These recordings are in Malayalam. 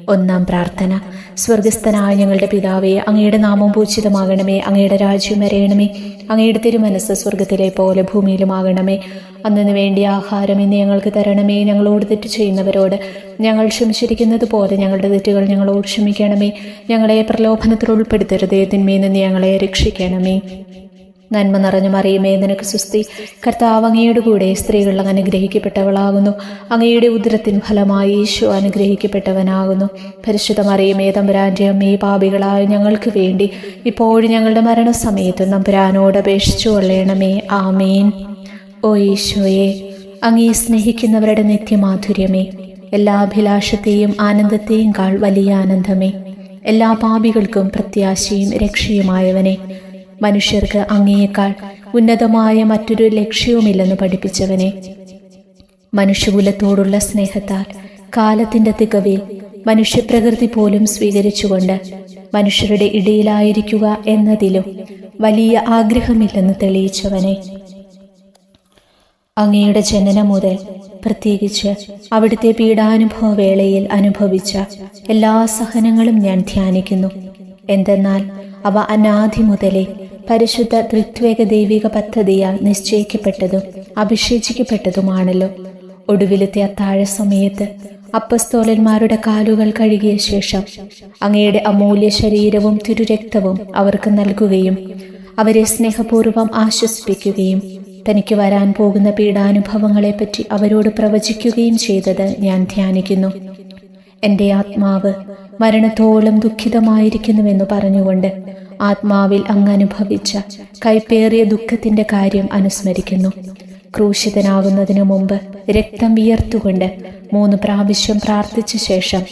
ഒന്നാം പ്രാർത്ഥന. സ്വർഗസ്ഥനായ ഞങ്ങളുടെ പിതാവേ, അങ്ങയുടെ നാമം പൂജിതമാകണമേ. അങ്ങയുടെ രാജ്യം വരയണമേ. അങ്ങയുടെ തിരുമനസ്സ് സ്വർഗത്തിലെ പോലെ ഭൂമിയിലുമാകണമേ. അന്നു വേണ്ടിയ ആഹാരം ഇന്ന് ഞങ്ങൾക്ക് തരണമേ. ഞങ്ങളോട് തെറ്റ് ചെയ്യുന്നവരോട് ഞങ്ങൾ ക്ഷമിച്ചിരിക്കുന്നത് പോലെ ഞങ്ങളുടെ തെറ്റുകൾ ഞങ്ങളോട് ക്ഷമിക്കണമേ. ഞങ്ങളെ പ്രലോഭനത്തിൽ ഉൾപ്പെടുത്തരുതേ, തിന്മയിൽ നിന്ന് ഞങ്ങളെ രക്ഷിക്കണമേ. നന്മ നിറഞ്ഞ മറിയമേ, നിനക്ക് സുസ്തി. കർത്താവ് അങ്ങയുടെ കൂടെ സ്ത്രീകൾ അനുഗ്രഹിക്കപ്പെട്ടവളാകുന്നു. അങ്ങയുടെ ഉദരത്തിൻ ഫലമായി ഈശോ അനുഗ്രഹിക്കപ്പെട്ടവനാകുന്നു. പരിശുദ്ധ മറിയമേ, തമ്പുരാന്റെ അമ്മേ, പാപികളായ ഞങ്ങൾക്ക് വേണ്ടി ഇപ്പോഴും ഞങ്ങളുടെ മരണസമയത്തും തമ്പുരാനോട് അപേക്ഷിച്ചു കൊള്ളണമേ. ആമേൻ. ഓ ഈശോയെ, അങ്ങേ സ്നേഹിക്കുന്നവരുടെ നിത്യമാധുര്യമേ, എല്ലാ അഭിലാഷത്തെയും ആനന്ദത്തെയും കാൾ വലിയ ആനന്ദമേ, എല്ലാ പാപികൾക്കും പ്രത്യാശയും രക്ഷയുമായവനെ, മനുഷ്യർക്ക് അങ്ങയേക്കാൾ ഉന്നതമായ മറ്റൊരു ലക്ഷ്യവുമില്ലെന്ന് പഠിപ്പിച്ചവനെ, മനുഷ്യകുലത്തോടുള്ള സ്നേഹത്താൽ കാലത്തിന്റെ തികവിൽ മനുഷ്യപ്രകൃതി പോലും സ്വീകരിച്ചുകൊണ്ട് മനുഷ്യരുടെ ഇടയിലായിരിക്കുക എന്നതിലും വലിയ ആഗ്രഹമില്ലെന്ന് തെളിയിച്ചവനെ, അങ്ങയുടെ ജനനം മുതൽ പ്രത്യേകിച്ച് അവിടുത്തെ പീഡാനുഭവ വേളയിൽ അനുഭവിച്ച എല്ലാ സഹനങ്ങളും ഞാൻ ധ്യാനിക്കുന്നു. എന്തെന്നാൽ അവ അനാദി മുതലേ പരിശുദ്ധ ത്രിത്വേക ദൈവിക പദ്ധതിയാൽ നിശ്ചയിക്കപ്പെട്ടതും അഭിഷേചിക്കപ്പെട്ടതുമാണല്ലോ. ഒടുവിലത്തെ അത്താഴ സമയത്ത് അപ്പസ്തോലന്മാരുടെ കാലുകൾ കഴുകിയ ശേഷം അങ്ങയുടെ അമൂല്യ ശരീരവും തിരുരക്തവും അവർക്ക് നൽകുകയും അവരെ സ്നേഹപൂർവ്വം ആശ്വസിപ്പിക്കുകയും തനിക്ക് വരാൻ പോകുന്ന പീഡാനുഭവങ്ങളെപ്പറ്റി അവരോട് പ്രവചിക്കുകയും ചെയ്തത് ഞാൻ ധ്യാനിക്കുന്നു. എൻ്റെ ആത്മാവ് മരണത്തോളം ദുഃഖിതമായിരിക്കുന്നുവെന്ന് പറഞ്ഞുകൊണ്ട് ആത്മാവിൽ അങ്ങ് അനുഭവിച്ച കൈപ്പേറിയ ദുഃഖത്തിന്റെ കാര്യം അനുസ്മരിക്കുന്നു. ക്രൂശിതനാകുന്നതിനു മുമ്പ് രക്തം വിയർത്തുകൊണ്ട് 3 പ്രാവശ്യം പ്രാർത്ഥിച്ച ശേഷം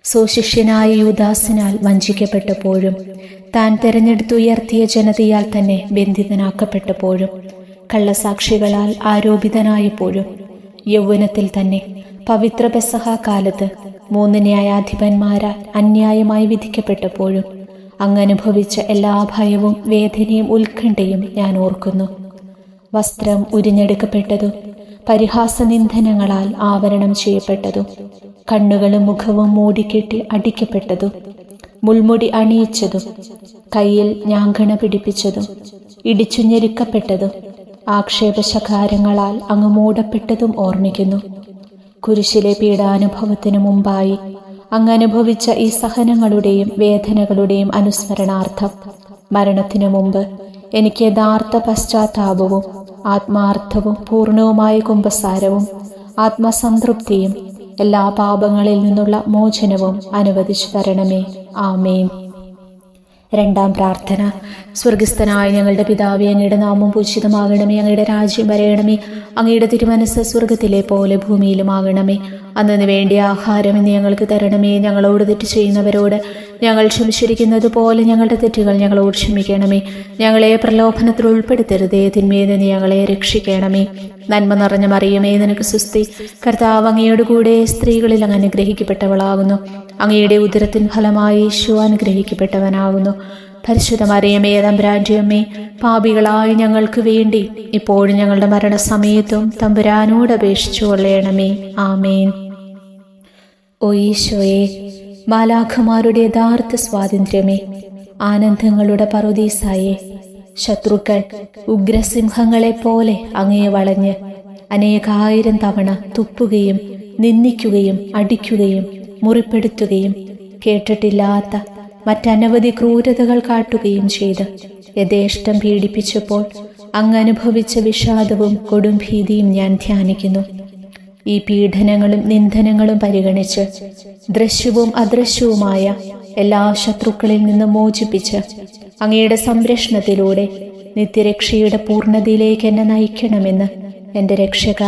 സ്വശിഷ്യനായ യൂദാസിനാൽ വഞ്ചിക്കപ്പെട്ടപ്പോഴും താൻ തെരഞ്ഞെടുത്തുയർത്തിയ ജനതയാൽ തന്നെ ബന്ധിതനാക്കപ്പെട്ടപ്പോഴും കള്ളസാക്ഷികളാൽ ആരോപിതനായപ്പോഴും യൗവനത്തിൽ തന്നെ പവിത്ര പെസഹ കാലത്ത് 3 ന്യായാധിപന്മാരാൽ അന്യായമായി വിധിക്കപ്പെട്ടപ്പോഴും അങ്ങ് അനുഭവിച്ച എല്ലാ ഭയവും വേദനയും ഉത്കണ്ഠയും ഞാൻ ഓർക്കുന്നു. വസ്ത്രം ഉരിഞ്ഞെടുക്കപ്പെട്ടതും പരിഹാസനിന്ദനങ്ങളാൽ ആവരണം ചെയ്യപ്പെട്ടതും കണ്ണുകളും മുഖവും മൂടിക്കെട്ടി അടിക്കപ്പെട്ടതും മുൾമുടി അണിയിച്ചതും കയ്യിൽ ഞാങ്കണ പിടിപ്പിച്ചതും ഇടിച്ചു ഞെരുക്കപ്പെട്ടതും ആക്ഷേപശകാരങ്ങളാൽ അങ്ങ് മൂടപ്പെട്ടതും ഓർമ്മിക്കുന്നു. കുരിശിലെ പീഡാനുഭവത്തിനു മുമ്പായി അങ്ങ് അനുഭവിച്ച ഈ സഹനങ്ങളുടെയും വേദനകളുടെയും അനുസ്മരണാർത്ഥം മരണത്തിനു മുമ്പ് എനിക്ക് യഥാർത്ഥ പശ്ചാത്താപവും ആത്മാർത്ഥവും പൂർണ്ണവുമായ കുമ്പസാരവും ആത്മസംതൃപ്തിയും എല്ലാ പാപങ്ങളിൽ നിന്നുള്ള മോചനവും അനുവദിച്ചു തരണമേ. ആമേൻ. രണ്ടാം പ്രാർത്ഥന. സ്വർഗസ്ഥനായ ഞങ്ങളുടെ പിതാവേ, അങ്ങയുടെ നാമം പൂജിതമാകണമേ. അങ്ങയുടെ രാജ്യം വരയണമേ. അങ്ങയുടെ തിരുമനസ്സ് സ്വർഗത്തിലെ പോലെ ഭൂമിയിലുമാകണമേ. അന്നു വേണ്ടിയ ആഹാരം ഇന്ന് ഞങ്ങൾക്ക് തരണമേ. ഞങ്ങളോട് തെറ്റ് ചെയ്യുന്നവരോട് ഞങ്ങൾ ക്ഷമിച്ചിരിക്കുന്നത് പോലെ ഞങ്ങളുടെ തെറ്റുകൾ ഞങ്ങളോട് ക്ഷമിക്കണമേ. ഞങ്ങളെ പ്രലോഭനത്തിൽ ഉൾപ്പെടുത്തരുതേ, തിന്മയിൽ നിന്ന് ഞങ്ങളെ രക്ഷിക്കണമേ. നന്മ നിറഞ്ഞ മറിയമേ, നിനക്ക് സുസ്തി. കർത്താവ് അങ്ങയുടെ കൂടെ സ്ത്രീകളിൽ അങ്ങ് അനുഗ്രഹിക്കപ്പെട്ടവളാകുന്നു. അങ്ങയുടെ ഉദരത്തിൻ ഫലമായി ഈശോ അനുഗ്രഹിക്കപ്പെട്ടവനാകുന്നു. പരിശുദ്ധ മറിയമേ, തമ്പുരാന്റെ അമ്മേ, പാപികളായ ഞങ്ങൾക്ക് വേണ്ടി ഇപ്പോഴും ഞങ്ങളുടെ മരണസമയത്തും തമ്പുരാനോട് അപേക്ഷിച്ചു കൊള്ളണമേ. ആമേൻ. ഓ ഈശോയെ, മാലാഖമാരുടെ യഥാർത്ഥ സ്വാതന്ത്ര്യമേ, ആനന്ദങ്ങളുടെ പറുദീസായേ, ശത്രുക്കൾ ഉഗ്രസിംഹങ്ങളെപ്പോലെ അങ്ങയെ വളഞ്ഞ് അനേകായിരം തവണ തുപ്പുകയും നിന്ദിക്കുകയും അടിക്കുകയും മുറിപ്പെടുത്തുകയും കേട്ടിട്ടില്ലാത്ത മറ്റനവധി ക്രൂരതകൾ കാട്ടുകയും ചെയ്ത് യഥേഷ്ടം പീഡിപ്പിച്ചപ്പോൾ അങ്ങ് അനുഭവിച്ച വിഷാദവും കൊടും ഭീതിയും ഞാൻ ധ്യാനിക്കുന്നു. ഈ പീഡനങ്ങളും നിന്ദനങ്ങളും പരിഗണിച്ച് ദൃശ്യവും അദൃശ്യവുമായ എല്ലാ ശത്രുക്കളിൽ നിന്നും മോചിപ്പിച്ച് അങ്ങയുടെ സംരക്ഷണത്തിലൂടെ നിത്യരക്ഷയുടെ പൂർണ്ണതയിലേക്ക് എന്നെ നയിക്കണമെന്ന് എൻ്റെ രക്ഷക,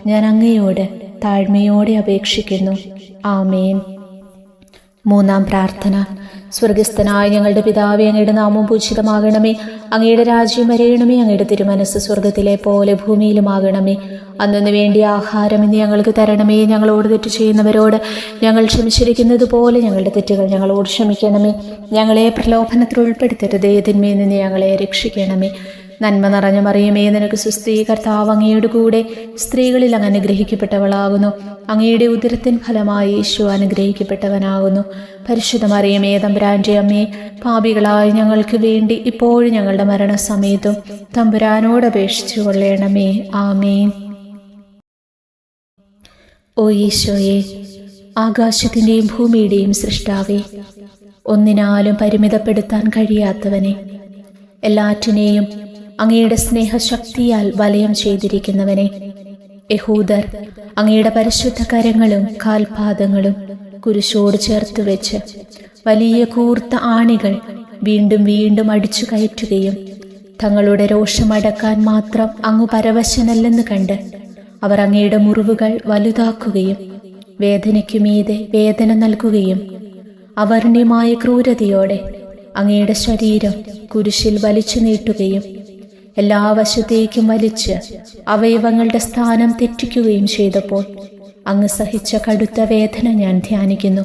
ഞാൻ അങ്ങയോട് താഴ്മയോടെ അപേക്ഷിക്കുന്നു. ആമേൻ. മൂന്നാം പ്രാർത്ഥന. സ്വർഗസ്ഥനായ ഞങ്ങളുടെ പിതാവേ, അങ്ങയുടെ നാമം പൂജിതമാകണമേ. അങ്ങയുടെ രാജ്യം വരയണമേ. അങ്ങയുടെ തിരുമനസ്സ് സ്വർഗത്തിലെ പോലെ ഭൂമിയിലുമാകണമേ. അന്നു വേണ്ടിയ ആഹാരം ഇന്ന് ഞങ്ങൾക്ക് തരണമേ. ഞങ്ങളോട് തെറ്റ് ചെയ്യുന്നവരോട് ഞങ്ങൾ ക്ഷമിച്ചിരിക്കുന്നത് പോലെ ഞങ്ങളുടെ തെറ്റുകൾ ഞങ്ങളോട് ക്ഷമിക്കണമേ. ഞങ്ങളെ പ്രലോഭനത്തിൽ ഉൾപ്പെടുത്തരുതേ, തിന്മയിൽ നിന്ന് ഞങ്ങളെ രക്ഷിക്കണമേ. നന്മ നിറഞ്ഞ മറിയമേ, നിനക്ക് സുസ്ഥി, കർത്താവ് അങ്ങയുടെ കൂടെ സ്ത്രീകളിൽ അങ്ങ് അനുഗ്രഹിക്കപ്പെട്ടവളാകുന്നു. അങ്ങയുടെ ഉദരത്തിൻ ഫലമായി യേശു അനുഗ്രഹിക്കപ്പെട്ടവനാകുന്നു. പരിശുദ്ധ മറിയമേ, തമ്പുരാന്റെ അമ്മേ, പാപികളായ ഞങ്ങൾക്ക് വേണ്ടി ഇപ്പോഴും ഞങ്ങളുടെ മരണസമയത്തും തമ്പുരാനോട് അപേക്ഷിച്ചു കൊള്ളണമേ. ആമേൻ. ഓ ഈശോയെ, ആകാശത്തിൻ്റെയും ഭൂമിയുടെയും സൃഷ്ടാവേ, ഒന്നിനാലും പരിമിതപ്പെടുത്താൻ കഴിയാത്തവനെ, എല്ലാറ്റിനെയും അങ്ങയുടെ സ്നേഹശക്തിയാൽ വലയം ചെയ്തിരിക്കുന്നവനെ, യഹൂദർ അങ്ങയുടെ പരിശുദ്ധ കരങ്ങളും കാൽപാദങ്ങളും കുരിശോട് ചേർത്ത് വെച്ച് വലിയ കൂർത്ത ആണികൾ വീണ്ടും വീണ്ടും അടിച്ചു കയറ്റുകയും തങ്ങളുടെ രോഷമടക്കാൻ മാത്രം അങ്ങ് പരവശനല്ലെന്ന് കണ്ട് അവർ അങ്ങയുടെ മുറിവുകൾ വലുതാക്കുകയും വേദനയ്ക്കുമീതെ വേദന നൽകുകയും അവർണ്യമായ ക്രൂരതയോടെ അങ്ങയുടെ ശരീരം കുരിശിൽ വലിച്ചു നീട്ടുകയും എല്ലാ വശത്തേക്കും വലിച്ച് അവയവങ്ങളുടെ സ്ഥാനം തെറ്റിക്കുകയും ചെയ്തപ്പോൾ അങ്ങ് സഹിച്ച കടുത്ത വേദന ഞാൻ ധ്യാനിക്കുന്നു.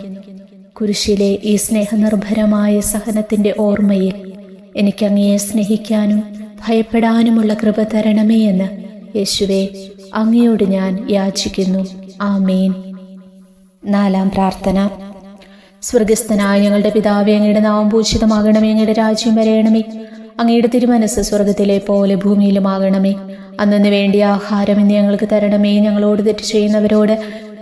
കുരിശിലെ ഈ സ്നേഹനിർഭരമായ സഹനത്തിന്റെ ഓർമ്മയിൽ എനിക്ക് അങ്ങയെ സ്നേഹിക്കാനും ഭയപ്പെടാനുമുള്ള കൃപ തരണമേ എന്ന് യേശുവേ അങ്ങയോട് ഞാൻ യാചിക്കുന്നു. ആമേൻ. 4-ാം പ്രാർത്ഥന. സ്വർഗസ്ഥനായ ഞങ്ങളുടെ പിതാവേ, അങ്ങയുടെ നാമം പൂജിതമാകണമേ, അങ്ങയുടെ രാജ്യം വരയണമേ, അങ്ങയുടെ തിരുമനസ് സ്വർഗത്തിലെ പോലെ ഭൂമിയിലുമാകണമേ. അന്നു വേണ്ടിയ ആഹാരം ഇന്ന് ഞങ്ങൾക്ക് തരണമേ. ഞങ്ങളോട് തെറ്റ് ചെയ്യുന്നവരോട്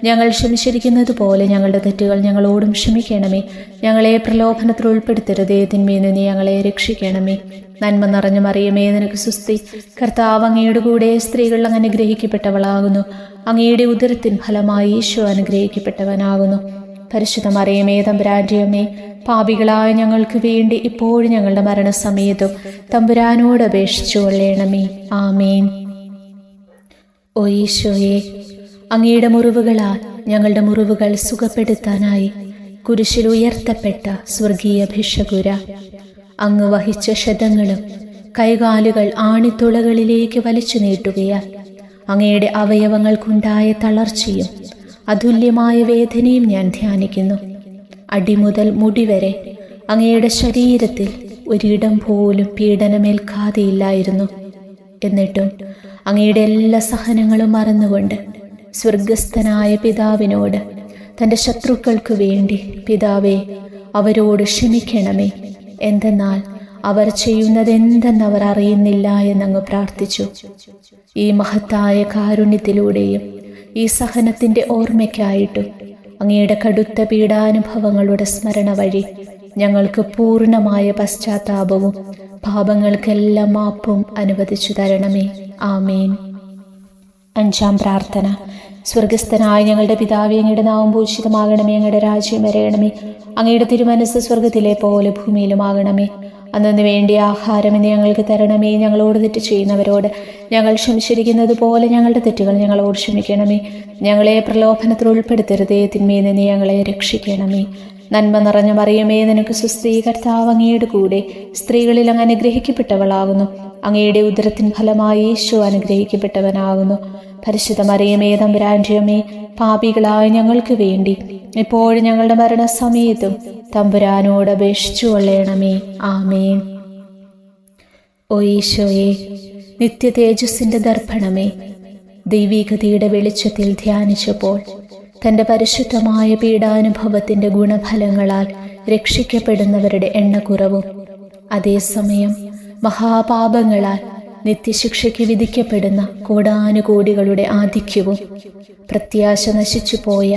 ഞങ്ങൾ ക്ഷമിച്ചിരിക്കുന്നത് പോലെ ഞങ്ങളുടെ തെറ്റുകൾ ഞങ്ങളോടും ക്ഷമിക്കണമേ. ഞങ്ങളെ പ്രലോഭനത്തിൽ ഉൾപ്പെടുത്തരുതേ, തിന്മയിൽ നിന്ന് ഞങ്ങളെ രക്ഷിക്കണമേ. നന്മ നിറഞ്ഞ മറിയമേ, നിനക്ക് സുസ്ഥി, കർത്താവ് അങ്ങയുടെ കൂടെ സ്ത്രീകൾ അങ്ങ് അനുഗ്രഹിക്കപ്പെട്ടവളാകുന്നു. അങ്ങയുടെ ഉദരത്തിൻ ഫലമായി യേശു അനുഗ്രഹിക്കപ്പെട്ടവനാകുന്നു. പരിശുദ്ധ മറിയമേ, തമ്പുരാന്റെ അമ്മേ, പാപികളായ ഞങ്ങൾക്ക് വേണ്ടി ഇപ്പോഴും ഞങ്ങളുടെ മരണസമയത്തും തമ്പുരാനോട് അപേക്ഷിച്ചു കൊള്ളണമേ. ആമേൻ. ഓ ഈശോയെ, അങ്ങയുടെ മുറിവുകളാൽ ഞങ്ങളുടെ മുറിവുകൾ സുഖപ്പെടുത്താനായി കുരിശിൽ ഉയർത്തപ്പെട്ട സ്വർഗീയ ഭിഷകുര, അങ്ങ് വഹിച്ച ക്ഷതങ്ങളും കൈകാലുകൾ ആണിത്തുളകളിലേക്ക് വലിച്ചു നീട്ടുകയാൽ അങ്ങയുടെ അവയവങ്ങൾക്കുണ്ടായ തളർച്ചയും അതുല്യമായ വേദനയും ഞാൻ ധ്യാനിക്കുന്നു. അടിമുതൽ മുടി വരെ അങ്ങയുടെ ശരീരത്തിൽ ഒരിടം പോലും പീഡനമേൽക്കാതെയില്ലായിരുന്നു. എന്നിട്ടും അങ്ങയുടെ എല്ലാ സഹനങ്ങളും മറന്നുകൊണ്ട് സ്വർഗസ്ഥനായ പിതാവിനോട് തൻ്റെ ശത്രുക്കൾക്ക് വേണ്ടി, പിതാവേ അവരോട് ക്ഷമിക്കണമേ, എന്തെന്നാൽ അവർ ചെയ്യുന്നതെന്തെന്നവർ അറിയുന്നില്ല എന്നങ്ങ് പ്രാർത്ഥിച്ചു. ഈ മഹത്തായ കാരുണ്യത്തിലൂടെയും ഈ സഹനത്തിൻ്റെ ഓർമ്മയ്ക്കായിട്ടും അങ്ങയുടെ കടുത്ത പീഡാനുഭവങ്ങളുടെ സ്മരണ വഴി ഞങ്ങൾക്ക് പൂർണ്ണമായ പശ്ചാത്താപവും പാപങ്ങൾക്കെല്ലാം മാപ്പും അനുവദിച്ചു തരണമേ. ആമേൻ. 5-ാം പ്രാർത്ഥന. സ്വർഗസ്ഥനായ ഞങ്ങളുടെ പിതാവേ, അങ്ങയുടെ നാമം പൂജിതമാകണമേ, അങ്ങയുടെ രാജ്യം വരയണമേ, അങ്ങയുടെ തിരുമനസ് സ്വർഗത്തിലെ പോലെ ഭൂമിയിലുമാകണമേ. അന്നു വേണ്ടിയ ആഹാരം ഇന്ന് ഞങ്ങൾക്ക് തരണമേ. ഞങ്ങളോട് തെറ്റ് ചെയ്യുന്നവരോട് ഞങ്ങൾ ക്ഷമിച്ചിരിക്കുന്നത് പോലെ ഞങ്ങളുടെ തെറ്റുകൾ ഞങ്ങളോട് ക്ഷമിക്കണമേ. ഞങ്ങളെ പ്രലോഭനത്തിൽ ഉൾപ്പെടുത്തരുതേ, തിന്മയിൽ നിന്ന് ഞങ്ങളെ രക്ഷിക്കണമേ. നന്മ നിറഞ്ഞ മറിയമേ, നിനക്ക് സുസ്ഥി, കർത്താവ് അങ്ങയുടെ കൂടെ സ്ത്രീകളിൽ അങ്ങ് അനുഗ്രഹിക്കപ്പെട്ടവളാകുന്നു. അങ്ങയുടെ ഉദരത്തിൻ ഫലമായി യേശു അനുഗ്രഹിക്കപ്പെട്ടവനാകുന്നു. പരിശുദ്ധ മറിയമേ, തമ്പുരാന്റെ അമ്മേ, പാപികളായ ഞങ്ങൾക്ക് വേണ്ടി ഇപ്പോഴും ഞങ്ങളുടെ മരണസമയത്തും തമ്പുരാനോട് അപേക്ഷിച്ചു കൊള്ളണമേ. ആമേൻ. ഓ ഈശോയെ, നിത്യ തേജസ്സിന്റെ ദർപ്പണമേ, ദൈവികതയുടെ വെളിച്ചത്തിൽ ധ്യാനിച്ചപ്പോൾ തൻ്റെ പരിശുദ്ധമായ പീഡാനുഭവത്തിന്റെ ഗുണഫലങ്ങളാൽ രക്ഷിക്കപ്പെടുന്നവരുടെ എണ്ണക്കുറവും അതേസമയം മഹാപാപങ്ങളാൽ നിത്യശിക്ഷയ്ക്ക് വിധിക്കപ്പെടുന്ന കോടാനുകോടികളുടെ ആധിക്യവും പ്രത്യാശ നശിച്ചുപോയ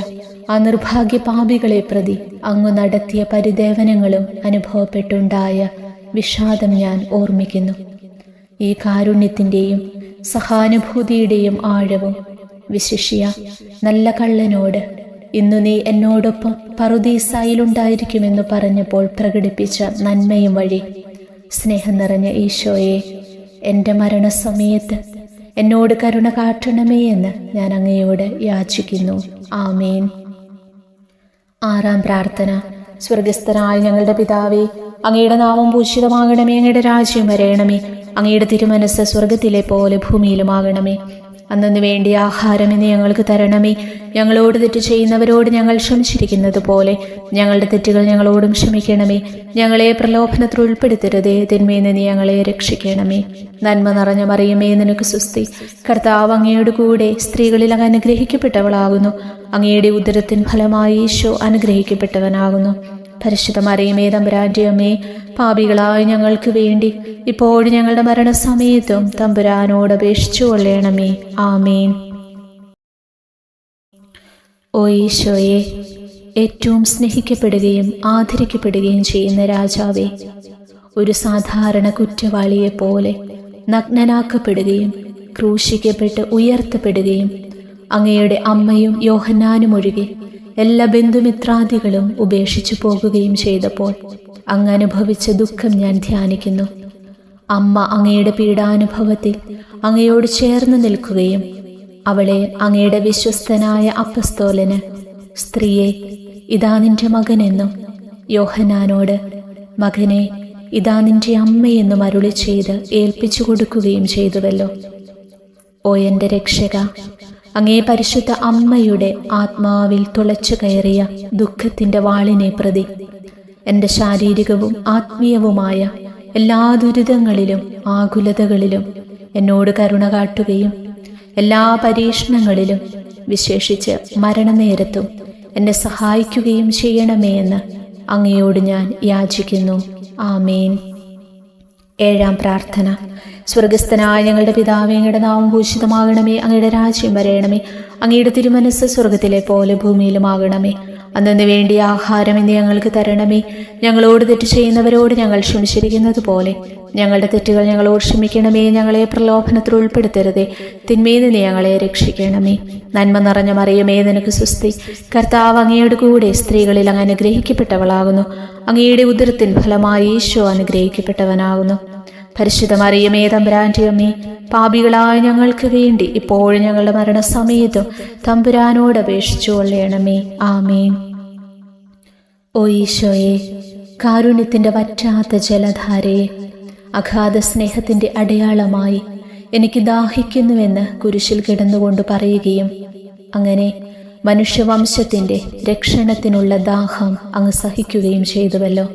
ആ നിർഭാഗ്യ പാപികളെ പ്രതി അങ്ങ് നടത്തിയ പരിദേവനങ്ങളും അനുഭവപ്പെട്ടുണ്ടായ വിഷാദം ഞാൻ ഓർമ്മിക്കുന്നു. ഈ കാരുണ്യത്തിൻ്റെയും സഹാനുഭൂതിയുടെയും ആഴവും വിശിഷ്യ നല്ല കള്ളനോട് ഇന്നു നീ എന്നോടൊപ്പം പറുദീസായിലുണ്ടായിരിക്കുമെന്ന് പറഞ്ഞപ്പോൾ പ്രകടിപ്പിച്ച നന്മയും വഴി സ്നേഹം നിറഞ്ഞ ഈശോയെ, എൻ്റെ മരണസമയത്ത് എന്നോട് കരുണ കാട്ടണമേ എന്ന് ഞാൻ അങ്ങയോട് യാചിക്കുന്നു. ആമേൻ. 6-ാം പ്രാർത്ഥന. സ്വർഗസ്ഥനായ ഞങ്ങളുടെ പിതാവേ, അങ്ങയുടെ നാമം പൂജിതമാകണമേ, അങ്ങയുടെ രാജ്യം വരയണമേ, അങ്ങയുടെ തിരുമനസ് സ്വർഗത്തിലെ പോലെ ഭൂമിയിലുമാകണമേ. അന്നു വേണ്ടിയ ആഹാരം ഇന്ന് ഞങ്ങൾക്ക് തരണമേ. ഞങ്ങളോട് തെറ്റ് ചെയ്യുന്നവരോട് ഞങ്ങൾ ക്ഷമിച്ചിരിക്കുന്നത് പോലെ ഞങ്ങളുടെ തെറ്റുകൾ ഞങ്ങളോടും ക്ഷമിക്കണമേ. ഞങ്ങളെ പ്രലോഭനത്തിൽ ഉൾപ്പെടുത്തരുതേ, തിന്മയിൽ നിന്ന് ഞങ്ങളെ രക്ഷിക്കണമേ. നന്മ നിറഞ്ഞ മറിയമേ, നിനക്ക് സ്തുതി. കർത്താവ് അങ്ങയുടെ കൂടെ സ്ത്രീകളിൽ അങ്ങ് അനുഗ്രഹിക്കപ്പെട്ടവളാകുന്നു. അങ്ങയുടെ ഉദരത്തിൻ ഫലമായി ഈശോ അനുഗ്രഹിക്കപ്പെട്ടവനാകുന്നു. പരിശുദ്ധ മറിയമേ, തമ്പുരാന്റെ അമ്മേ, പാപികളായ ഞങ്ങൾക്ക് വേണ്ടി ഇപ്പോഴും ഞങ്ങളുടെ മരണസമയത്തും തമ്പുരാനോട് അപേക്ഷിച്ചു കൊള്ളണമേ. ആമേൻ. ഓ ഈശോയെ, ഏറ്റവും സ്നേഹിക്കപ്പെടുകയും ആദരിക്കപ്പെടുകയും ചെയ്യുന്ന രാജാവേ, ഒരു സാധാരണ കുറ്റവാളിയെപ്പോലെ നഗ്നനാക്കപ്പെടുകയും ക്രൂശിക്കപ്പെട്ട് ഉയർത്തപ്പെടുകയും അങ്ങയുടെ അമ്മയും യോഹന്നാനും ഒഴികെ എല്ലാ ബന്ധുമിത്രാദികളും ഉപേക്ഷിച്ചു പോകുകയും ചെയ്തപ്പോൾ അങ്ങ് അനുഭവിച്ച ദുഃഖം ഞാൻ ധ്യാനിക്കുന്നു. അമ്മ അങ്ങയുടെ പീഡാനുഭവത്തിൽ അങ്ങയോട് ചേർന്ന് നിൽക്കുകയും അവളെ അങ്ങയുടെ വിശ്വസ്തനായ അപ്പസ്തോലന്, സ്ത്രീയെ, ഇതാ നിന്റെ മകനെന്നും യോഹന്നാനോട്, മകനെ, ഇതാ നിന്റെ അമ്മയെന്നും അരുളി ചെയ്ത് ഏൽപ്പിച്ചു കൊടുക്കുകയും ചെയ്തുവല്ലോ. ഓ എൻ്റെ രക്ഷക, അങ്ങേ പരിശുദ്ധ അമ്മയുടെ ആത്മാവിൽ തുളച്ചു കയറിയ ദുഃഖത്തിൻ്റെ വാളിനെ പ്രതി എൻ്റെ ശാരീരികവും ആത്മീയവുമായ എല്ലാ ദുരിതങ്ങളിലും ആകുലതകളിലും എന്നോട് കരുണ കാട്ടുകയും എല്ലാ പരീക്ഷണങ്ങളിലും വിശേഷിച്ച് മരണനേരത്തും എന്നെ സഹായിക്കുകയും ചെയ്യണമേ എന്ന് അങ്ങയോട് ഞാൻ യാചിക്കുന്നു. ആമേൻ. ഏഴാം പ്രാർത്ഥന. സ്വർഗസ്ഥനായ ഞങ്ങളുടെ പിതാവേ, അങ്ങയുടെ നാമം ഭൂഷിതമാകണമേ. അങ്ങയുടെ രാജ്യം വരയണമേ. അങ്ങയുടെ തിരുമനസ്സ് സ്വർഗത്തിലെ പോലെ ഭൂമിയിലുമാകണമേ. അന്നു വേണ്ടിയ ആഹാരം ഇന്ന് ഞങ്ങൾക്ക് തരണമേ. ഞങ്ങളോട് തെറ്റ് ചെയ്യുന്നവരോട് ഞങ്ങൾ ക്ഷമിച്ചിരിക്കുന്നത് പോലെ ഞങ്ങളുടെ തെറ്റുകൾ ഞങ്ങളോട് ക്ഷമിക്കണമേ. ഞങ്ങളെ പ്രലോഭനത്തിൽ ഉൾപ്പെടുത്തരുതേ, തിന്മയിൽ നിന്ന് ഞങ്ങളെ രക്ഷിക്കണമേ. നന്മ നിറഞ്ഞ മറിയമേ, നിനക്ക് സ്തുതി. കർത്താവ് അങ്ങയുടെ കൂടെ സ്ത്രീകളിൽ അങ്ങ് അനുഗ്രഹിക്കപ്പെട്ടവളാകുന്നു. അങ്ങയുടെ ഉദരത്തിൻ ഫലമായി ഈശോ അനുഗ്രഹിക്കപ്പെട്ടവനാകുന്നു. പരിശുദ്ധ മറിയമേ, തമ്പുരാന്റെ അമ്മേ, പാപികളായ ഞങ്ങൾക്ക് വേണ്ടി ഇപ്പോഴും ഞങ്ങളുടെ മരണസമയത്തും തമ്പുരാനോട് അപേക്ഷിച്ചു കൊള്ളണമേ. ആമേൻ. ഓ ഈശോയെ, കാരുണ്യത്തിന്റെ വറ്റാത്ത ജലധാരയെ, അഗാധ സ്നേഹത്തിന്റെ അടയാളമായി എനിക്ക് ദാഹിക്കുന്നുവെന്ന് കുരിശിൽ കിടന്നുകൊണ്ട് പറയുകയും അങ്ങനെ മനുഷ്യവംശത്തിന്റെ രക്ഷണത്തിനുള്ള ദാഹം അങ്ങ് സഹിക്കുകയും ചെയ്തുവല്ലോ.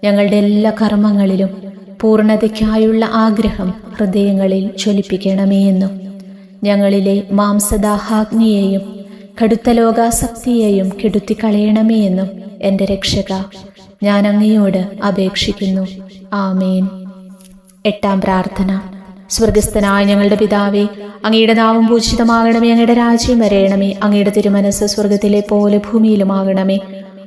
ഞങ്ങളുടെ എല്ലാ കർമ്മങ്ങളിലും പൂർണ്ണതയ്ക്കായുള്ള ആഗ്രഹം ഹൃദയങ്ങളിൽ ജ്വലിപ്പിക്കണമേ എന്നും ഞങ്ങളിലെ മാംസദാഹാഗ്നിയെയും കടുത്ത ലോകാസക്തിയെയും കെടുത്തിക്കളയണമേ എന്നും എൻ്റെ രക്ഷക, ഞാൻ അങ്ങയോട് അപേക്ഷിക്കുന്നു. ആമേൻ. എട്ടാം പ്രാർത്ഥന. സ്വർഗസ്ഥനായ ഞങ്ങളുടെ പിതാവേ, അങ്ങയുടെ നാമം പൂജിതമാകണമേ. അങ്ങയുടെ രാജ്യം വരയണമേ. അങ്ങയുടെ തിരുമനസ്സ് സ്വർഗത്തിലെ പോലെ ഭൂമിയിലുമാകണമേ.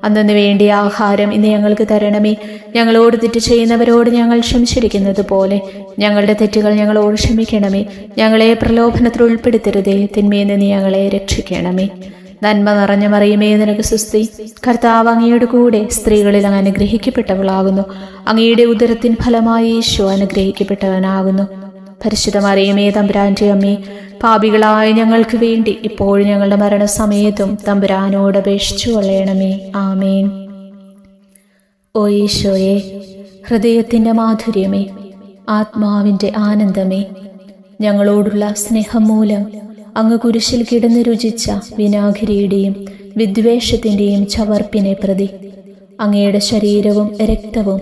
അന്നു വേണ്ടിയ ആഹാരം ഇന്ന് ഞങ്ങൾക്ക് തരണമേ. ഞങ്ങളോട് തെറ്റ് ചെയ്യുന്നവരോട് ഞങ്ങൾ ക്ഷമിച്ചിരിക്കുന്നത് പോലെ ഞങ്ങളുടെ തെറ്റുകൾ ഞങ്ങളോട് ക്ഷമിക്കണമേ. ഞങ്ങളെ പ്രലോഭനത്തിൽ ഉൾപ്പെടുത്തരുതേ, തിന്മയിൽ നിന്ന് ഞങ്ങളെ രക്ഷിക്കണമേ. നന്മ നിറഞ്ഞ മറിയമേ, നിനക്ക് സ്തുതി. കർത്താവ് അങ്ങയുടെ കൂടെ സ്ത്രീകളിൽ അങ്ങ് അനുഗ്രഹിക്കപ്പെട്ടവളാകുന്നു. അങ്ങയുടെ ഉദരത്തിൻ ഫലമായി ഈശോ അനുഗ്രഹിക്കപ്പെട്ടവനാകുന്നു. പരിശുദ്ധ മറിയമേ, തമ്പുരാന്റെ അമ്മേ, പാപികളായ ഞങ്ങൾക്ക് വേണ്ടി ഇപ്പോഴും ഞങ്ങളുടെ മരണസമയത്തും തമ്പുരാനോട് അപേക്ഷിച്ചു കൊള്ളണമേ. ആമേൻ. ഓ ഈശോയെ, ഹൃദയത്തിൻ്റെ മാധുര്യമേ, ആത്മാവിൻ്റെ ആനന്ദമേ, ഞങ്ങളോടുള്ള സ്നേഹം മൂലം അങ്ങ് കുരിശിൽ കിടന്ന് രുചിച്ച വിനാഗിരിയുടെയും വിദ്വേഷത്തിൻ്റെയും ചവർപ്പിനെ പ്രതി അങ്ങയുടെ ശരീരവും രക്തവും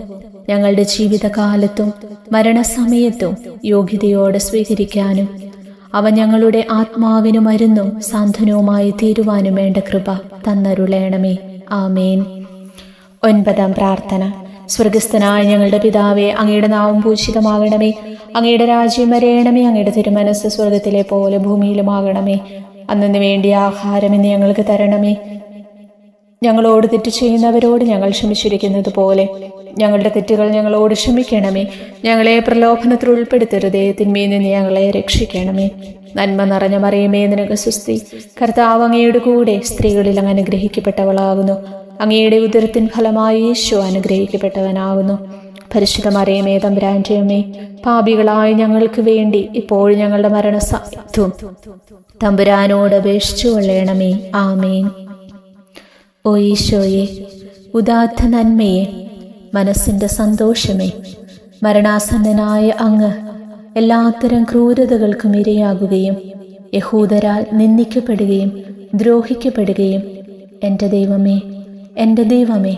ഞങ്ങളുടെ ജീവിതകാലത്തും മരണസമയത്തും യോഗ്യതയോടെ സ്വീകരിക്കാനും അവ ഞങ്ങളുടെ ആത്മാവിനു മരുന്നും സാന്ത്വനവുമായി തീരുവാനും വേണ്ട കൃപ തന്നരുളേണമേ. ആമേൻ. ഒൻപതാം പ്രാർത്ഥന. സ്വർഗസ്ഥനായ ഞങ്ങളുടെ പിതാവേ, അങ്ങയുടെ നാമം പൂജിതമാകണമേ. അങ്ങയുടെ രാജ്യം വരയണമേ. അങ്ങയുടെ തിരുമനസ്സ് സ്വർഗത്തിലെ പോലെ ഭൂമിയിലുമാകണമേ. അന്നു വേണ്ടിയ ആഹാരം ഇന്ന് ഞങ്ങൾക്ക് തരണമേ. ഞങ്ങളോട് തെറ്റ് ചെയ്യുന്നവരോട് ഞങ്ങൾ ക്ഷമിച്ചിരിക്കുന്നത് പോലെ ഞങ്ങളുടെ തെറ്റുകൾ ഞങ്ങളോട് ക്ഷമിക്കണമേ. ഞങ്ങളെ പ്രലോഭനത്തിൽ ഉൾപ്പെടുത്തരുതേ, തിന്മയിൽ നിന്ന് ഞങ്ങളെ രക്ഷിക്കണമേ. നന്മ നിറഞ്ഞ മറിയമേ, നിനക്ക് സ്തുതി. കർത്താവ് അങ്ങയുടെ കൂടെ സ്ത്രീകളിൽ അങ്ങ് അനുഗ്രഹിക്കപ്പെട്ടവളാകുന്നു. അങ്ങയുടെ ഉദരത്തിൻ ഫലമായി ഈശോ അനുഗ്രഹിക്കപ്പെട്ടവനാകുന്നു. പരിശുദ്ധ മറിയമേ, തമ്പുരാന്റെ അമ്മേ, പാപികളായ ഞങ്ങൾക്ക് വേണ്ടി ഇപ്പോഴും ഞങ്ങളുടെ മരണസമയത്തും തമ്പുരാനോട് അപേക്ഷിച്ചു കൊള്ളണമേ. ആമേൻ. ഓ ഈശോയെ, ഉദാത്ത നന്മയെ, മനസ്സിൻ്റെ സന്തോഷമേ, മരണാസന്നനായ അങ്ങ് എല്ലാത്തരം ക്രൂരതകൾക്കും ഇരയാകുകയും യഹൂദരാൽ നിന്ദിക്കപ്പെടുകയും ദ്രോഹിക്കപ്പെടുകയും, എൻ്റെ ദൈവമേ, എൻ്റെ ദൈവമേ,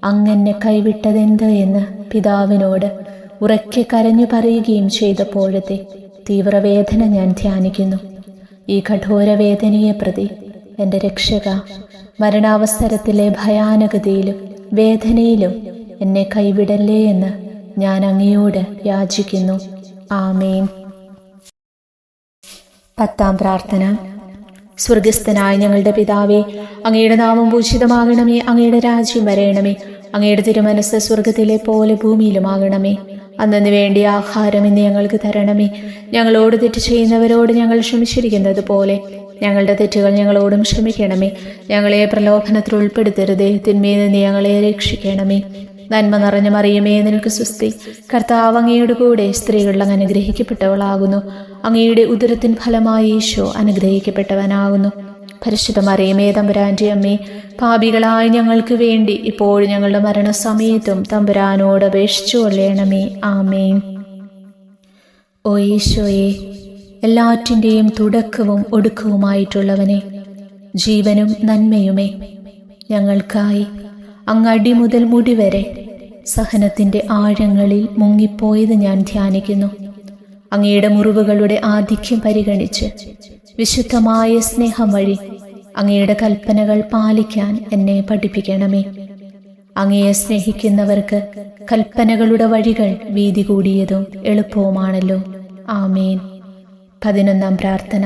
അങ്ങെന്നെ കൈവിട്ടതെന്ത് എന്ന് പിതാവിനോട് ഉറക്കെ കരഞ്ഞു പറയുകയും ചെയ്തപ്പോഴത്തെ തീവ്രവേദന ഞാൻ ധ്യാനിക്കുന്നു. ഈ കഠോരവേദനയെ പ്രതി എൻ്റെ രക്ഷക, മരണാവസരത്തിലെ ഭയാനകതയിലും വേദനയിലും എന്നെ കൈവിടല്ലേ എന്ന് ഞാൻ അങ്ങയോട് യാചിക്കുന്നു. ആമേൻ. 10-ാം പ്രാർത്ഥന. സ്വർഗസ്ഥനായ ഞങ്ങളുടെ പിതാവേ, അങ്ങയുടെ നാമം പൂജിതമാകണമേ, അങ്ങയുടെ രാജ്യം വരയണമേ, അങ്ങയുടെ തിരുമനസ്സ് സ്വർഗത്തിലെ പോലെ ഭൂമിയിലുമാകണമേ. അന്നു വേണ്ടി ആഹാരം ഇന്ന് ഞങ്ങൾക്ക് തരണമേ. ഞങ്ങളോട് തെറ്റ് ചെയ്യുന്നവരോട് ഞങ്ങൾ ക്ഷമിച്ചിരിക്കുന്നത് പോലെ ഞങ്ങളുടെ തെറ്റുകൾ ഞങ്ങളോടും ക്ഷമിക്കണമേ. ഞങ്ങളെ പ്രലോഭനത്തിൽ ഉൾപ്പെടുത്തരുതേ, തിന്മയിൽ നിന്ന് ഞങ്ങളെ രക്ഷിക്കണമേ. നന്മ നിറഞ്ഞ മറിയമേ, നിനക്ക് സ്വസ്തി. കർത്താവ് അങ്ങയുടെ കൂടെ സ്ത്രീകളിൽ അങ്ങ് അനുഗ്രഹിക്കപ്പെട്ടവളാകുന്നു. അങ്ങയുടെ ഉദരത്തിൻ ഫലമായി ഈശോ അനുഗ്രഹിക്കപ്പെട്ടവനാകുന്നു. പരിശുദ്ധ മറിയമേ, തമ്പുരാന്റെ അമ്മേ, പാപികളായ ഞങ്ങൾക്ക് വേണ്ടി ഇപ്പോഴും ഞങ്ങളുടെ മരണസമയത്തും തമ്പുരാനോട് അപേക്ഷിച്ചു കൊള്ളണമേ. ആമേൻ. ഓ ഈശോയെ, എല്ലാറ്റിൻ്റെയും തുടക്കവും ഒടുക്കവുമായിട്ടുള്ളവനെ, ജീവനും നന്മയുമേ, ഞങ്ങൾക്കായി അങ്ങ് അടി മുതൽ മുടി വരെ സഹനത്തിൻ്റെ ആഴങ്ങളിൽ മുങ്ങിപ്പോയത് ഞാൻ ധ്യാനിക്കുന്നു. അങ്ങയുടെ മുറിവുകളുടെ ആധിക്യം പരിഗണിച്ച് വിശുദ്ധമായ സ്നേഹം വഴി അങ്ങയുടെ കൽപ്പനകൾ പാലിക്കാൻ എന്നെ പഠിപ്പിക്കണമേ. അങ്ങയെ സ്നേഹിക്കുന്നവർക്ക് കൽപ്പനകളുടെ വഴികൾ വീതി കൂടിയതും എളുപ്പവുമാണല്ലോ. ആമേൻ. 11-ാം പ്രാർത്ഥന.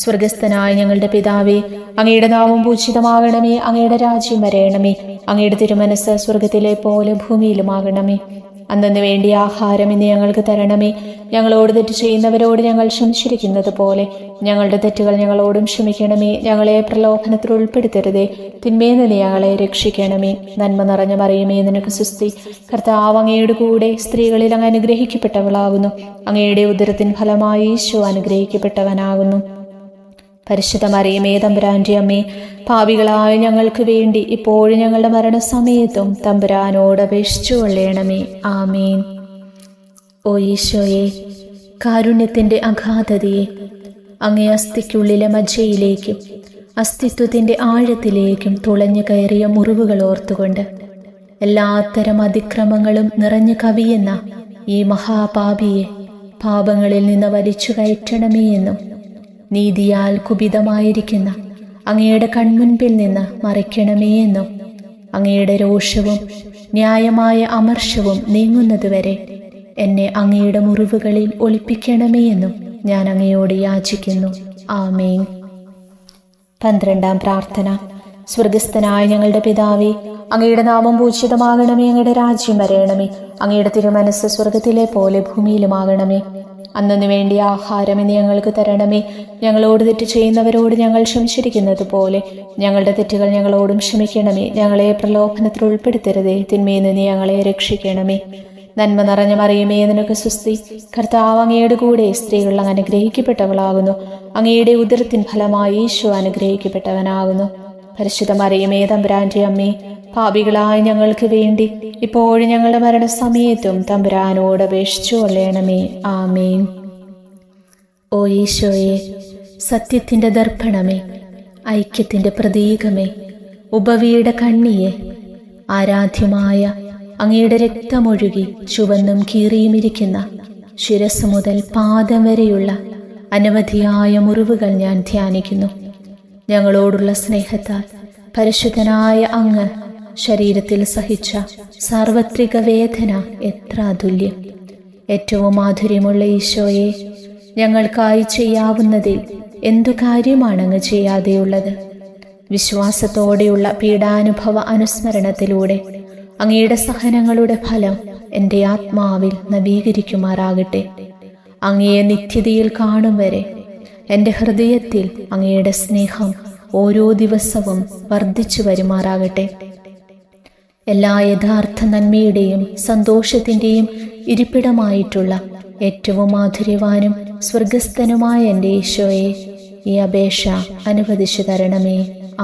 സ്വർഗസ്ഥനായ ഞങ്ങളുടെ പിതാവേ, അങ്ങയുടെ നാമം പൂജിതമാകണമേ, അങ്ങയുടെ രാജ്യം വരയണമേ, അങ്ങയുടെ തിരുമനസ്സ് സ്വർഗത്തിലെ പോലെ ഭൂമിയിലുമാകണമേ. അന്നു വേണ്ടി ആഹാരം ഇന്ന് ഞങ്ങൾക്ക് തരണമേ. ഞങ്ങളോട് തെറ്റ് ചെയ്യുന്നവരോട് ഞങ്ങൾ ക്ഷമിച്ചിരിക്കുന്നത് പോലെ ഞങ്ങളുടെ തെറ്റുകൾ ഞങ്ങളോടും ക്ഷമിക്കണമേ. ഞങ്ങളെ പ്രലോഭനത്തിൽ ഉൾപ്പെടുത്തരുതേ, തിന്മയിൽ നിന്ന് ഞങ്ങളെ രക്ഷിക്കണമേ. നന്മ നിറഞ്ഞ മറിയമേ, നിനക്ക് സ്വസ്തി. കർത്താവ് അങ്ങയുടെ കൂടെ സ്ത്രീകളിൽ അങ്ങ് അനുഗ്രഹിക്കപ്പെട്ടവളാകുന്നു. അങ്ങയുടെ ഉദരത്തിൻ ഫലമായി ഈശോ അനുഗ്രഹിക്കപ്പെട്ടവനാകുന്നു. പരിശുദ്ധ മറിയമേ, തമ്പുരാന്റെ അമ്മേ, പാപികളായ ഞങ്ങൾക്ക് വേണ്ടി ഇപ്പോഴും ഞങ്ങളുടെ മരണസമയത്തും തമ്പുരാനോട് അപേക്ഷിച്ചു കൊള്ളണമേ. ആമേൻ. ഓ ഈശോയെ, കാരുണ്യത്തിൻ്റെ അഗാധതയെ, അങ്ങേ അസ്ഥിക്കുള്ളിലെ മജ്ജയിലേക്കും അസ്തിത്വത്തിൻ്റെ ആഴത്തിലേക്കും തുളഞ്ഞു കയറിയ മുറിവുകൾ ഓർത്തുകൊണ്ട് എല്ലാത്തരം അതിക്രമങ്ങളും നിറഞ്ഞു കവിയുന്ന ഈ മഹാപാപിയെ പാപങ്ങളിൽ നിന്ന് വലിച്ചു കയറ്റണമേ എന്നും നീതിയാൽ കുപിതമായിരിക്കുന്ന അങ്ങയുടെ കൺമുൻപിൽ നിന്ന് മറയ്ക്കണമേ എന്നും അങ്ങയുടെ രോഷവും ന്യായമായ അമർഷവും നീങ്ങുന്നതുവരെ എന്നെ അങ്ങയുടെ മുറിവുകളിൽ ഒളിപ്പിക്കണമേ എന്നും ഞാൻ അങ്ങയോട് യാചിക്കുന്നു. ആമേൻ. 12-ാം പ്രാർത്ഥന. സ്വർഗസ്ഥനായ ഞങ്ങളുടെ പിതാവേ, അങ്ങയുടെ നാമം പൂജിതമാകണമേ, അങ്ങയുടെ രാജ്യം വരയണമേ, അങ്ങയുടെ തിരുമനസ്സ് സ്വർഗത്തിലെ പോലെ ഭൂമിയിലുമാകണമേ. അന്നു വേണ്ടി ആഹാരം ഇന്ന് ഞങ്ങൾക്ക് തരണമേ. ഞങ്ങളോട് തെറ്റ് ചെയ്യുന്നവരോട് ഞങ്ങൾ ക്ഷമിച്ചിരിക്കുന്നത് പോലെ ഞങ്ങളുടെ തെറ്റുകൾ ഞങ്ങളോടും ക്ഷമിക്കണമേ. ഞങ്ങളെ പ്രലോഭനത്തിൽ ഉൾപ്പെടുത്തരുതേ, തിന്മയിൽ നിന്ന് ഞങ്ങളെ രക്ഷിക്കണമേ. നന്മ നിറഞ്ഞ മറിയമേ, നിനക്ക് സ്വസ്തി. കർത്താവ് അങ്ങയുടെ കൂടെ സ്ത്രീകളിൽ അങ്ങ് അനുഗ്രഹിക്കപ്പെട്ടവളാകുന്നു. അങ്ങയുടെ ഉദരത്തിൻ ഫലമായി ഈശോ അനുഗ്രഹിക്കപ്പെട്ടവനാകുന്നു. പരിശുദ്ധ മറിയമേ, തമ്പുരാന്റെ അമ്മേ, പാപികളായ ഞങ്ങൾക്ക് വേണ്ടി ഇപ്പോഴും ഞങ്ങളുടെ മരണസമയത്തും തമ്പുരാനോട് അപേക്ഷിച്ചു കൊള്ളണമേ. ആമേൻ. ഓ ഈശോയെ, സത്യത്തിൻ്റെ ദർപ്പണമേ, ഐക്യത്തിൻ്റെ പ്രതീകമേ, ഉപവിയുടെ കണ്ണിയെ, ആരാധ്യമായ അങ്ങയുടെ രക്തമൊഴുകി ചുവന്നും കീറിയുമിരിക്കുന്ന ശിരസ് മുതൽ പാദം വരെയുള്ള അനവധിയായ മുറിവുകൾ ഞാൻ ധ്യാനിക്കുന്നു. ഞങ്ങളോടുള്ള സ്നേഹത്താൽ പരിശുദ്ധനായ അങ്ങ് ശരീരത്തിൽ സഹിച്ച സാർവത്രിക വേദന എത്ര അതുല്യം. ഏറ്റവും മാധുര്യമുള്ള ഈശോയെ, ഞങ്ങൾക്കായി ചെയ്യാവുന്നതിൽ എന്തു കാര്യമാണ് അങ്ങ് ചെയ്യാതെയുള്ളത്? വിശ്വാസത്തോടെയുള്ള പീഡാനുഭവ അനുസ്മരണത്തിലൂടെ അങ്ങയുടെ സഹനങ്ങളുടെ ഫലം എൻ്റെ ആത്മാവിൽ നവീകരിക്കുമാറാകട്ടെ. അങ്ങയെ നിത്യതയിൽ കാണും വരെ എൻ്റെ ഹൃദയത്തിൽ അങ്ങയുടെ സ്നേഹം ഓരോ ദിവസവും വർദ്ധിച്ചു വരുമാറാകട്ടെ. എല്ലാ യഥാർത്ഥ നന്മയുടെയും സന്തോഷത്തിൻ്റെയും ഇരിപ്പിടമായിട്ടുള്ള ഏറ്റവും മാധുര്യവാനും സ്വർഗസ്ഥനുമായ എൻ്റെ ഈശോയെ, ഈ അപേക്ഷ അനുവദിച്ചു തരണമേ.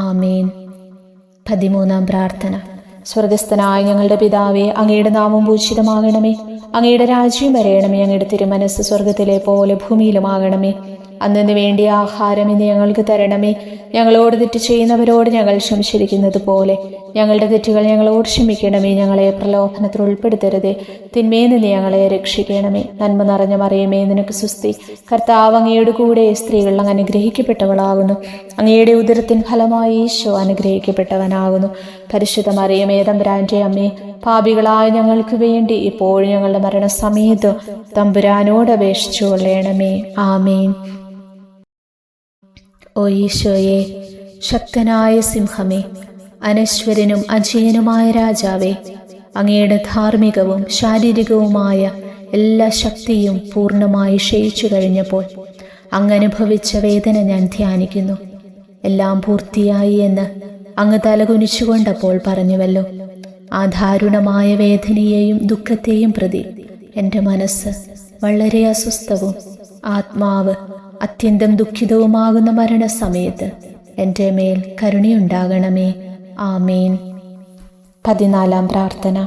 ആമേൻ. 13-ാം പ്രാർത്ഥന. സ്വർഗസ്ഥനായ ഞങ്ങളുടെ പിതാവേ, അങ്ങയുടെ നാമം പൂജിതമാകണമേ, അങ്ങയുടെ രാജ്യം വരയണമേ, അങ്ങയുടെ തിരുമനസ്സ് സ്വർഗത്തിലെ പോലെ ഭൂമിയിലുമാകണമേ. അന്നു വേണ്ടിയ ആഹാരം ഇന്ന് ഞങ്ങൾക്ക് തരണമേ. ഞങ്ങളോട് തെറ്റ് ചെയ്യുന്നവരോട് ഞങ്ങൾ ക്ഷമിച്ചിരിക്കുന്നത് പോലെ ഞങ്ങളുടെ തെറ്റുകൾ ഞങ്ങളോട് ക്ഷമിക്കണമേ. ഞങ്ങളെ പ്രലോഭനത്തിൽ ഉൾപ്പെടുത്തരുതേ, തിന്മയിൽ നിന്ന് ഞങ്ങളെ രക്ഷിക്കണമേ. നന്മ നിറഞ്ഞ മറിയമേ, നിനക്ക് സ്വസ്തി. കർത്താവ് അങ്ങയുടെ കൂടെ സ്ത്രീകൾ അങ്ങ് അനുഗ്രഹിക്കപ്പെട്ടവളാകുന്നു. അങ്ങയുടെ ഉദരത്തിൻ ഫലമായി ഈശോ അനുഗ്രഹിക്കപ്പെട്ടവനാകുന്നു. പരിശുദ്ധ മറിയമേ, തമ്പുരാന്റെ അമ്മേ, പാപികളായ ഞങ്ങൾക്ക് വേണ്ടി ഇപ്പോഴും ഞങ്ങളുടെ മരണസമയത്ത് തമ്പുരാനോട് അപേക്ഷിച്ചു കൊള്ളണമേ. ആമേൻ. ഓ ഈശോയെ, ശക്തനായ സിംഹമേ, അനശ്വരനും അജയനുമായ രാജാവേ, അങ്ങയുടെ ധാർമ്മികവും ശാരീരികവുമായ എല്ലാ ശക്തിയും പൂർണ്ണമായി ക്ഷയിച്ചു കഴിഞ്ഞപ്പോൾ അങ്ങ് അനുഭവിച്ച വേദന ഞാൻ ധ്യാനിക്കുന്നു. എല്ലാം പൂർത്തിയായി എന്ന് അങ്ങ് തലകുനിച്ചുകൊണ്ടപ്പോൾ പറഞ്ഞുവല്ലോ. ആ ദാരുണമായ വേദനയെയും ദുഃഖത്തെയും പ്രതി എൻ്റെ മനസ്സ് വളരെ അസ്വസ്ഥവും ആത്മാവ് അത്യന്തം ദുഃഖിതവുമാകുന്ന മരണസമയത്ത് എൻ്റെ മേൽ കരുണയുണ്ടാകണമേ. ആമേൻ. 14-ാം പ്രാർത്ഥന.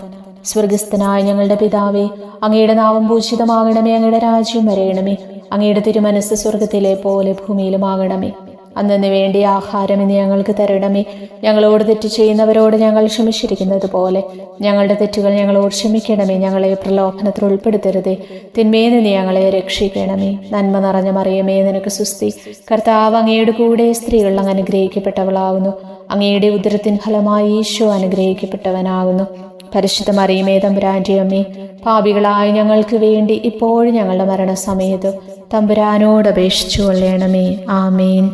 സ്വർഗസ്ഥനായ ഞങ്ങളുടെ പിതാവേ, അങ്ങയുടെ നാമം പൂജിതമാകണമേ. അങ്ങയുടെ രാജ്യം വരയണമേ. അങ്ങയുടെ തിരുമനസ്സ് സ്വർഗത്തിലെ പോലെ ഭൂമിയിലുമാകണമേ. അന്നു വേണ്ടിയ ആഹാരം ഇന്ന് ഞങ്ങൾക്ക് തരണമേ. ഞങ്ങളോട് തെറ്റ് ചെയ്യുന്നവരോട് ഞങ്ങൾ ക്ഷമിച്ചിരിക്കുന്നത് പോലെ ഞങ്ങളുടെ തെറ്റുകൾ ഞങ്ങളോട് ക്ഷമിക്കണമേ. ഞങ്ങളെ പ്രലോഭനത്തിൽ ഉൾപ്പെടുത്തരുതേ, തിന്മയിൽ നിന്ന് ഞങ്ങളെ രക്ഷിക്കണമേ. നന്മ നിറഞ്ഞ മറിയമേ, നിനക്ക് സ്വസ്തി. കർത്താവ് അങ്ങയുടെ കൂടെ സ്ത്രീകൾ അങ്ങ് അനുഗ്രഹിക്കപ്പെട്ടവളാകുന്നു. അങ്ങയുടെ ഉദരത്തിൻ ഫലമായി ഈശോ അനുഗ്രഹിക്കപ്പെട്ടവനാകുന്നു. പരിശുദ്ധ മറിയമേ, തമ്പുരാന്റെ അമ്മേ, പാപികളായ ഞങ്ങൾക്ക് വേണ്ടി ഇപ്പോഴും ഞങ്ങളുടെ മരണസമയത്ത് തമ്പുരാനോട് അപേക്ഷിച്ചു കൊള്ളണമേ. ആമേൻ.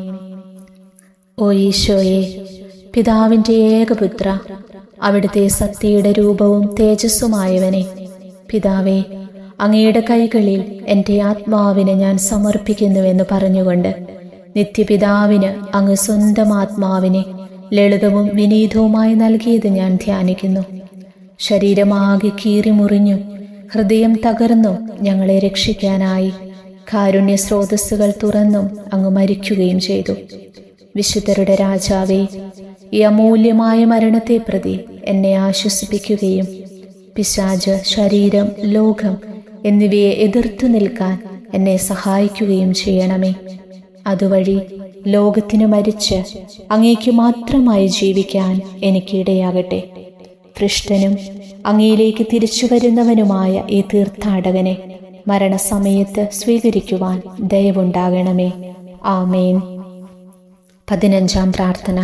ഓ ഈശോയെ, പിതാവിൻ്റെ ഏകപുത്ര, അവിടുത്തെ സത്യയുടെ രൂപവും തേജസ്സുമായവനെ, പിതാവേ, അങ്ങയുടെ കൈകളിൽ എൻ്റെ ആത്മാവിനെ ഞാൻ സമർപ്പിക്കുന്നുവെന്ന് പറഞ്ഞുകൊണ്ട് നിത്യപിതാവിന് അങ്ങ് സ്വന്തം ആത്മാവിനെ ലളിതവും വിനീതവുമായി നൽകിയത് ഞാൻ ധ്യാനിക്കുന്നു. ശരീരമാകെ കീറിമുറിഞ്ഞും ഹൃദയം തകർന്നും ഞങ്ങളെ രക്ഷിക്കാനായി കാരുണ്യ സ്രോതസ്സുകൾ തുറന്നും അങ്ങ് മരിക്കുകയും ചെയ്തു. വിശുദ്ധരുടെ രാജാവേ, ഈ അമൂല്യമായ മരണത്തെ പ്രതി എന്നെ ആശ്വസിപ്പിക്കുകയും പിശാച്, ശരീരം, ലോകം എന്നിവയെ എതിർത്തു നിൽക്കാൻ എന്നെ സഹായിക്കുകയും ചെയ്യണമേ. അതുവഴി ലോകത്തിനു മരിച്ച് അങ്ങേക്ക് മാത്രമായി ജീവിക്കാൻ എനിക്കിടയാകട്ടെ. പൃഷ്ടനും അങ്ങയിലേക്ക് തിരിച്ചു വരുന്നവനുമായ ഈ തീർത്ഥാടകനെ മരണസമയത്ത് സ്വീകരിക്കുവാൻ ദയവുണ്ടാകണമേ. ആമേൻ. 15-ാം പ്രാർത്ഥന.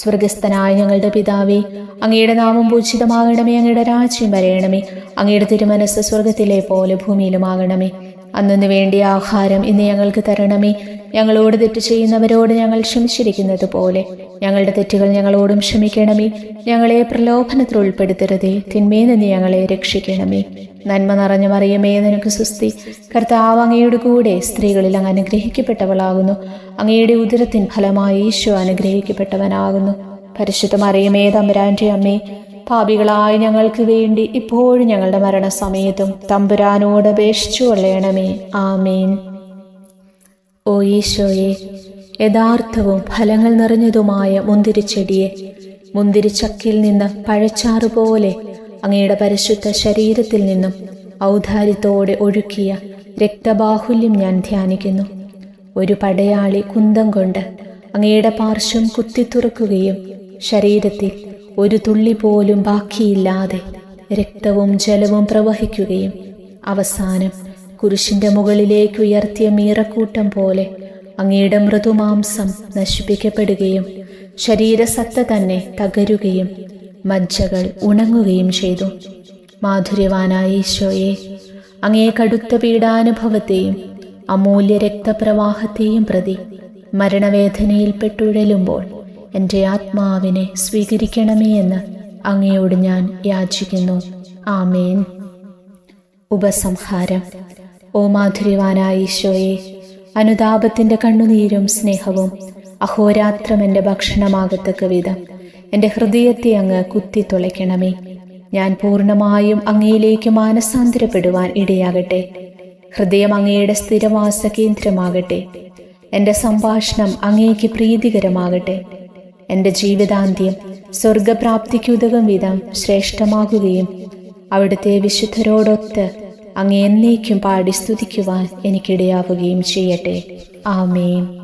സ്വർഗസ്ഥനായ ഞങ്ങളുടെ പിതാവേ, അങ്ങയുടെ നാമം പൂജിതമാകണമേ. അങ്ങയുടെ രാജ്യം വരയണമേ. അങ്ങയുടെ തിരുമനസ്സ് സ്വർഗത്തിലെ പോലെ ഭൂമിയിലുമാകണമേ. അന്നു വേണ്ടിയ ആഹാരം ഇന്ന് ഞങ്ങൾക്ക് തരണമേ. ഞങ്ങളോട് തെറ്റ് ചെയ്യുന്നവരോട് ഞങ്ങൾ ക്ഷമിച്ചിരിക്കുന്നത് പോലെ ഞങ്ങളുടെ തെറ്റുകൾ ഞങ്ങളോടും ക്ഷമിക്കണമേ. ഞങ്ങളെ പ്രലോഭനത്തിൽ ഉൾപ്പെടുത്തരുതേ, തിന്മയിൽ നിന്ന് ഞങ്ങളെ രക്ഷിക്കണമേ. നന്മ നിറഞ്ഞ മറിയമേ, നിനക്ക് സ്വസ്തി. കർത്താവ് അങ്ങയുടെ കൂടെ സ്ത്രീകളിൽ അങ്ങ് അനുഗ്രഹിക്കപ്പെട്ടവളാകുന്നു. അങ്ങയുടെ ഉദരത്തിൻ ഫലമായി ഈശോ അനുഗ്രഹിക്കപ്പെട്ടവനാകുന്നു. പരിശുദ്ധ മറിയമേ, തമ്പുരാന്റെ അമ്മേ, പാപികളായ ഞങ്ങൾക്ക് വേണ്ടി ഇപ്പോഴും ഞങ്ങളുടെ മരണസമയത്തും തമ്പുരാനോട് അപേക്ഷിച്ചു കൊള്ളണമേ. ആമേൻ. ഓ ഈശോയെ, യഥാർത്ഥവും ഫലങ്ങൾ നിറഞ്ഞതുമായ മുന്തിരിച്ചെടിയെ മുന്തിരിച്ചക്കിൽ നിന്ന് പഴച്ചാറ് പോലെ അങ്ങയുടെ പരിശുദ്ധ ശരീരത്തിൽ നിന്നും ഔദാര്യത്തോടെ ഒഴുക്കിയ രക്തബാഹുല്യം ഞാൻ ധ്യാനിക്കുന്നു. ഒരു പടയാളി കുന്തം കൊണ്ട് അങ്ങയുടെ പാർശ്വം കുത്തിത്തുറക്കുകയും ശരീരത്തിൽ ഒരു തുള്ളി പോലും ബാക്കിയില്ലാതെ രക്തവും ജലവും പ്രവഹിക്കുകയും അവസാനം കുരിശിന്റെ മുകളിലേക്ക് ഉയർത്തിയ മീറക്കൂട്ടം പോലെ അങ്ങയുടെ മൃദുമാംസം നശിപ്പിക്കപ്പെടുകയും ശരീരസത്ത തന്നെ തകരുകയും മജ്ജകൾ ഉണങ്ങുകയും ചെയ്തു. മാധുര്യവാനായ ഈശോയെ, അങ്ങേ കടുത്ത പീഡാനുഭവത്തെയും അമൂല്യ രക്തപ്രവാഹത്തെയും പ്രതി മരണവേദനയിൽ പെട്ടുഴലുമ്പോൾ എൻ്റെ ആത്മാവിനെ സ്വീകരിക്കണമേ എന്ന് അങ്ങയോട് ഞാൻ യാചിക്കുന്നു. ആമേൻ. ഉപസംഹാരം. ഓ മാധുര്യവാനായ ഈശോയെ, അനുതാപത്തിൻ്റെ കണ്ണുനീരും സ്നേഹവും അഹോരാത്രം എൻ്റെ ഭക്ഷണമാകത്തക്ക വിധം എൻ്റെ ഹൃദയത്തെ അങ്ങ് കുത്തിത്തുളയ്ക്കണമേ. ഞാൻ പൂർണ്ണമായും അങ്ങയിലേക്ക് മാനസാന്തരപ്പെടുവാൻ ഇടയാകട്ടെ. ഹൃദയം അങ്ങയുടെ സ്ഥിരവാസ കേന്ദ്രമാകട്ടെ. എൻ്റെ സംഭാഷണം അങ്ങേക്ക് പ്രീതികരമാകട്ടെ. എൻ്റെ ജീവിതാന്ത്യം സ്വർഗപ്രാപ്തിക്കുതകും വിധം ശ്രേഷ്ഠമാകുകയും അവിടുത്തെ വിശുദ്ധരോടൊത്ത് അങ്ങേ എന്നേക്കും പാടി സ്തുതിക്കുവാൻ എനിക്കിടയാവുകയും ചെയ്യട്ടെ. ആമേൻ.